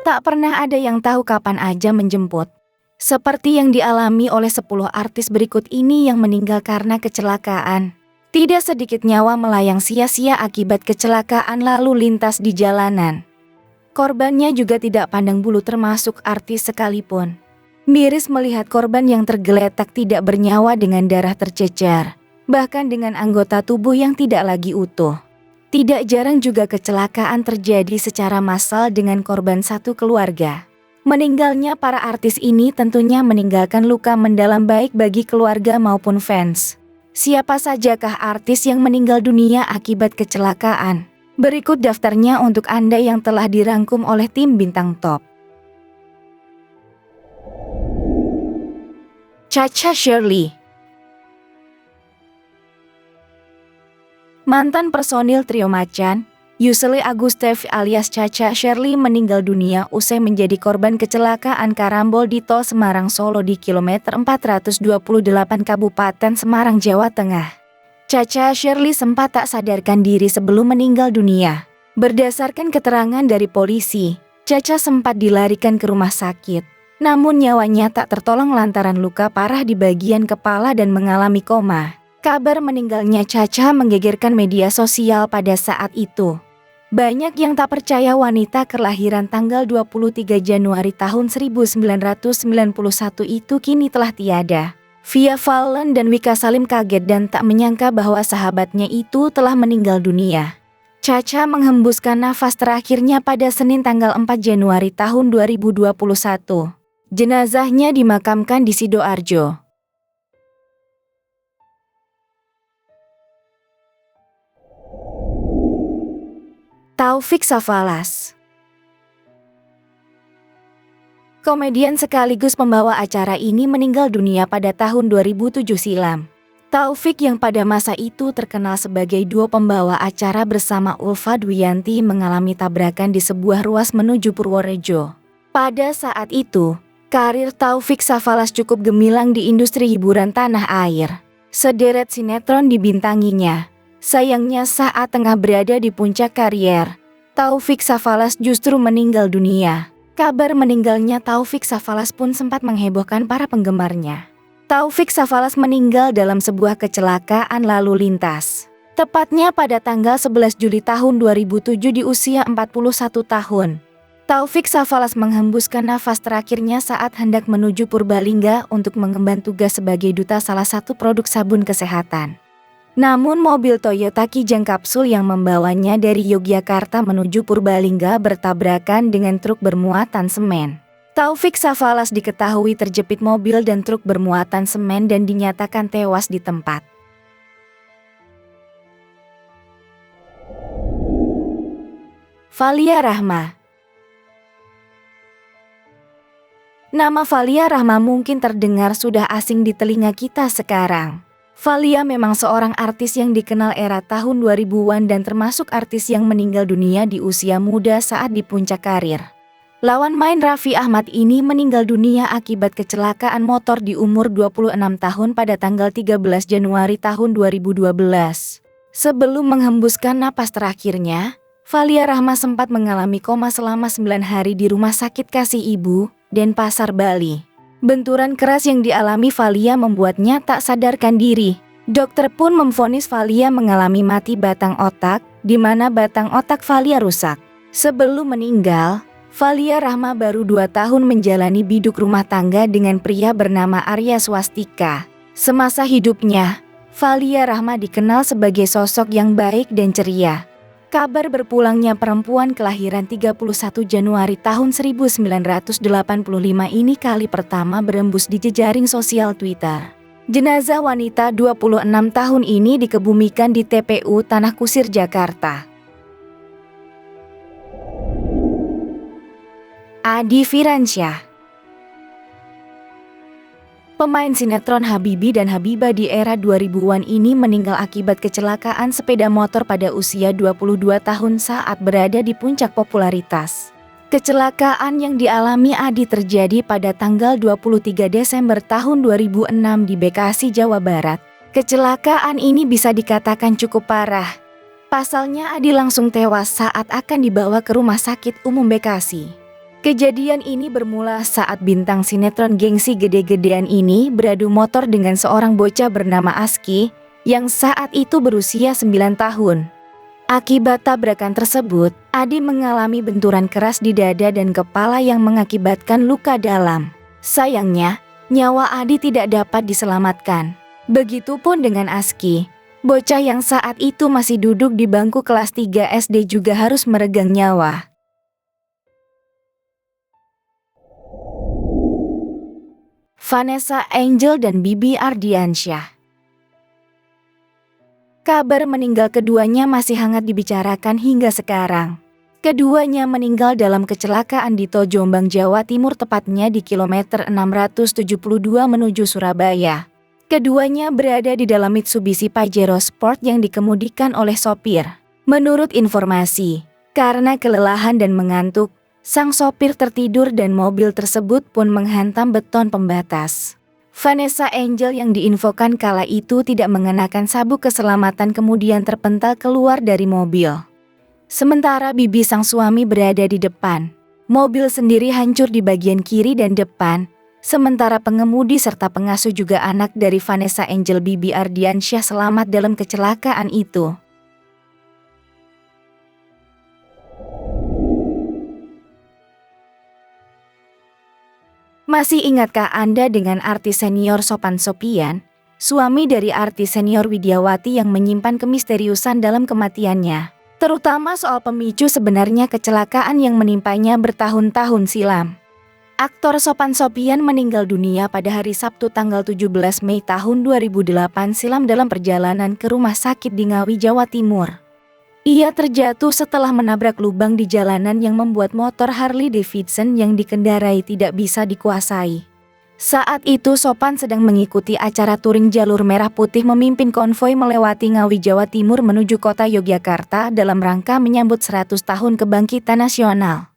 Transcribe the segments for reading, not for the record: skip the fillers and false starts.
Tak pernah ada yang tahu kapan aja menjemput. Seperti yang dialami oleh 10 artis berikut ini yang meninggal karena kecelakaan. Tidak sedikit nyawa melayang sia-sia akibat kecelakaan lalu lintas di jalanan. Korbannya juga tidak pandang bulu termasuk artis sekalipun. Miris melihat korban yang tergeletak tidak bernyawa dengan darah tercecer, bahkan dengan anggota tubuh yang tidak lagi utuh. Tidak jarang juga kecelakaan terjadi secara massal dengan korban satu keluarga. Meninggalnya para artis ini tentunya meninggalkan luka mendalam baik bagi keluarga maupun fans. Siapa sajakah artis yang meninggal dunia akibat kecelakaan? Berikut daftarnya untuk Anda yang telah dirangkum oleh tim Bintang Top. Cha-Cha Shirley. Mantan personil Trio Macan, Yuseli Agustev alias Cha-Cha Shirley meninggal dunia usai menjadi korban kecelakaan karambol di Tol Semarang Solo di kilometer 428 Kabupaten Semarang, Jawa Tengah. Cha-Cha Shirley sempat tak sadarkan diri sebelum meninggal dunia. Berdasarkan keterangan dari polisi, Cha-Cha sempat dilarikan ke rumah sakit. Namun nyawanya tak tertolong lantaran luka parah di bagian kepala dan mengalami koma. Kabar meninggalnya Cha-Cha menggegerkan media sosial pada saat itu. Banyak yang tak percaya wanita kelahiran tanggal 23 Januari tahun 1991 itu kini telah tiada. Via Valen dan Wika Salim kaget dan tak menyangka bahwa sahabatnya itu telah meninggal dunia. Cha-Cha menghembuskan nafas terakhirnya pada Senin tanggal 4 Januari tahun 2021. Jenazahnya dimakamkan di Sidoarjo. Taufik Safalas. Komedian sekaligus pembawa acara ini meninggal dunia pada tahun 2007 silam. Taufik yang pada masa itu terkenal sebagai duo pembawa acara bersama Ulfa Dwiyanti mengalami tabrakan di sebuah ruas menuju Purworejo. Pada saat itu, karir Taufik Safalas cukup gemilang di industri hiburan tanah air. Sederet sinetron dibintanginya. Sayangnya saat tengah berada di puncak karier, Taufik Safalas justru meninggal dunia. Kabar meninggalnya Taufik Safalas pun sempat menghebohkan para penggemarnya. Taufik Safalas meninggal dalam sebuah kecelakaan lalu lintas. Tepatnya pada tanggal 11 Juli tahun 2007 di usia 41 tahun. Taufik Safalas menghembuskan nafas terakhirnya saat hendak menuju Purbalingga untuk mengemban tugas sebagai duta salah satu produk sabun kesehatan. Namun mobil Toyota Kijang Kapsul yang membawanya dari Yogyakarta menuju Purbalingga bertabrakan dengan truk bermuatan semen. Taufik Safalas diketahui terjepit mobil dan truk bermuatan semen dan dinyatakan tewas di tempat. Valia Rahma. Nama Valia Rahma mungkin terdengar sudah asing di telinga kita sekarang. Valia memang seorang artis yang dikenal era tahun 2000-an dan termasuk artis yang meninggal dunia di usia muda saat di puncak karir. Lawan main Raffi Ahmad ini meninggal dunia akibat kecelakaan motor di umur 26 tahun pada tanggal 13 Januari tahun 2012. Sebelum menghembuskan napas terakhirnya, Valia Rahma sempat mengalami koma selama 9 hari di Rumah Sakit Kasih Ibu, Denpasar, Bali. Benturan keras yang dialami Valia membuatnya tak sadarkan diri. Dokter pun memvonis Valia mengalami mati batang otak, di mana batang otak Valia rusak. Sebelum meninggal, Valia Rahma baru 2 tahun menjalani biduk rumah tangga dengan pria bernama Arya Swastika. Semasa hidupnya, Valia Rahma dikenal sebagai sosok yang baik dan ceria. Kabar berpulangnya perempuan kelahiran 31 Januari tahun 1985 ini kali pertama berembus di jejaring sosial Twitter. Jenazah wanita 26 tahun ini dikebumikan di TPU Tanah Kusir, Jakarta. Adi Firansyah. Pemain sinetron Habibie dan Habibah di era 2000-an ini meninggal akibat kecelakaan sepeda motor pada usia 22 tahun saat berada di puncak popularitas. Kecelakaan yang dialami Adi terjadi pada tanggal 23 Desember tahun 2006 di Bekasi, Jawa Barat. Kecelakaan ini bisa dikatakan cukup parah. Pasalnya Adi langsung tewas saat akan dibawa ke Rumah Sakit Umum Bekasi. Kejadian ini bermula saat bintang sinetron gengsi gede-gedean ini beradu motor dengan seorang bocah bernama Aski yang saat itu berusia 9 tahun. Akibat tabrakan tersebut, Adi mengalami benturan keras di dada dan kepala yang mengakibatkan luka dalam. Sayangnya, nyawa Adi tidak dapat diselamatkan. Begitupun dengan Aski, bocah yang saat itu masih duduk di bangku kelas 3 SD juga harus meregang nyawa. Vanessa Angel dan Bibi Ardiansyah. Kabar meninggal keduanya masih hangat dibicarakan hingga sekarang. Keduanya meninggal dalam kecelakaan di Tol Jombang, Jawa Timur, tepatnya di kilometer 672 menuju Surabaya. Keduanya berada di dalam Mitsubishi Pajero Sport yang dikemudikan oleh sopir. Menurut informasi, karena kelelahan dan mengantuk, sang sopir tertidur dan mobil tersebut pun menghantam beton pembatas. Vanessa Angel yang diinfokan kala itu tidak mengenakan sabuk keselamatan kemudian terpental keluar dari mobil. Sementara Bibi sang suami berada di depan. Mobil sendiri hancur di bagian kiri dan depan, sementara pengemudi serta pengasuh juga anak dari Vanessa Angel, Bibi Ardiansyah, selamat dalam kecelakaan itu. Masih ingatkah Anda dengan artis senior Sophan Sophian, suami dari artis senior Widyawati yang menyimpan kemisteriusan dalam kematiannya? Terutama soal pemicu sebenarnya kecelakaan yang menimpanya bertahun-tahun silam. Aktor Sophan Sophian meninggal dunia pada hari Sabtu tanggal 17 Mei tahun 2008 silam dalam perjalanan ke rumah sakit di Ngawi, Jawa Timur. Ia terjatuh setelah menabrak lubang di jalanan yang membuat motor Harley Davidson yang dikendarai tidak bisa dikuasai. Saat itu Sophan sedang mengikuti acara touring jalur merah putih memimpin konvoi melewati Ngawi, Jawa Timur menuju kota Yogyakarta dalam rangka menyambut 100 tahun kebangkitan nasional.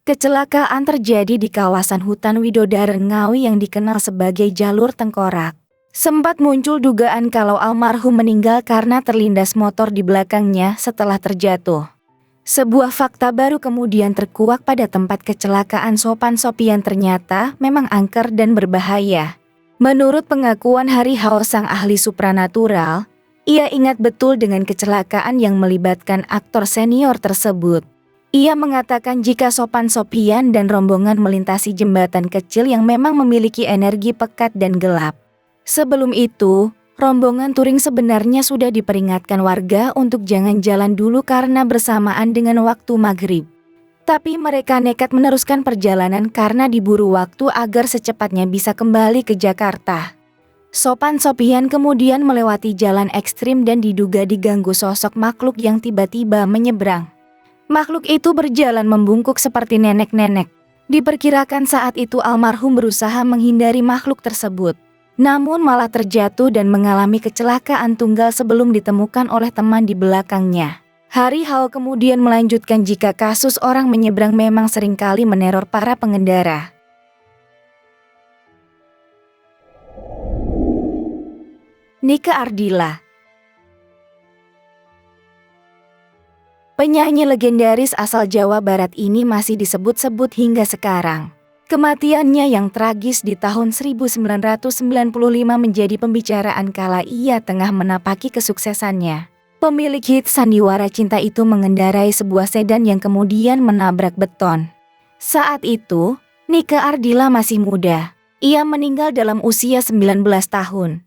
Kecelakaan terjadi di kawasan hutan Widodaren Ngawi yang dikenal sebagai jalur tengkorak. Sempat muncul dugaan kalau almarhum meninggal karena terlindas motor di belakangnya setelah terjatuh. Sebuah fakta baru kemudian terkuak pada tempat kecelakaan Sophan Sophian, ternyata memang angker dan berbahaya. Menurut pengakuan Hari Hao, sang ahli supranatural, ia ingat betul dengan kecelakaan yang melibatkan aktor senior tersebut. Ia mengatakan jika Sophan Sophian dan rombongan melintasi jembatan kecil yang memang memiliki energi pekat dan gelap. Sebelum itu, rombongan touring sebenarnya sudah diperingatkan warga untuk jangan jalan dulu karena bersamaan dengan waktu maghrib. Tapi mereka nekat meneruskan perjalanan karena diburu waktu agar secepatnya bisa kembali ke Jakarta. Sophan Sophian kemudian melewati jalan ekstrim dan diduga diganggu sosok makhluk yang tiba-tiba menyeberang. Makhluk itu berjalan membungkuk seperti nenek-nenek. Diperkirakan saat itu almarhum berusaha menghindari makhluk tersebut, namun malah terjatuh dan mengalami kecelakaan tunggal sebelum ditemukan oleh teman di belakangnya. Hari Hao kemudian melanjutkan jika kasus orang menyeberang memang seringkali meneror para pengendara. Nika Ardila. Penyanyi legendaris asal Jawa Barat ini masih disebut-sebut hingga sekarang. Kematiannya yang tragis di tahun 1995 menjadi pembicaraan kala ia tengah menapaki kesuksesannya. Pemilik hit Sandiwara Cinta itu mengendarai sebuah sedan yang kemudian menabrak beton. Saat itu, Nika Ardila masih muda. Ia meninggal dalam usia 19 tahun.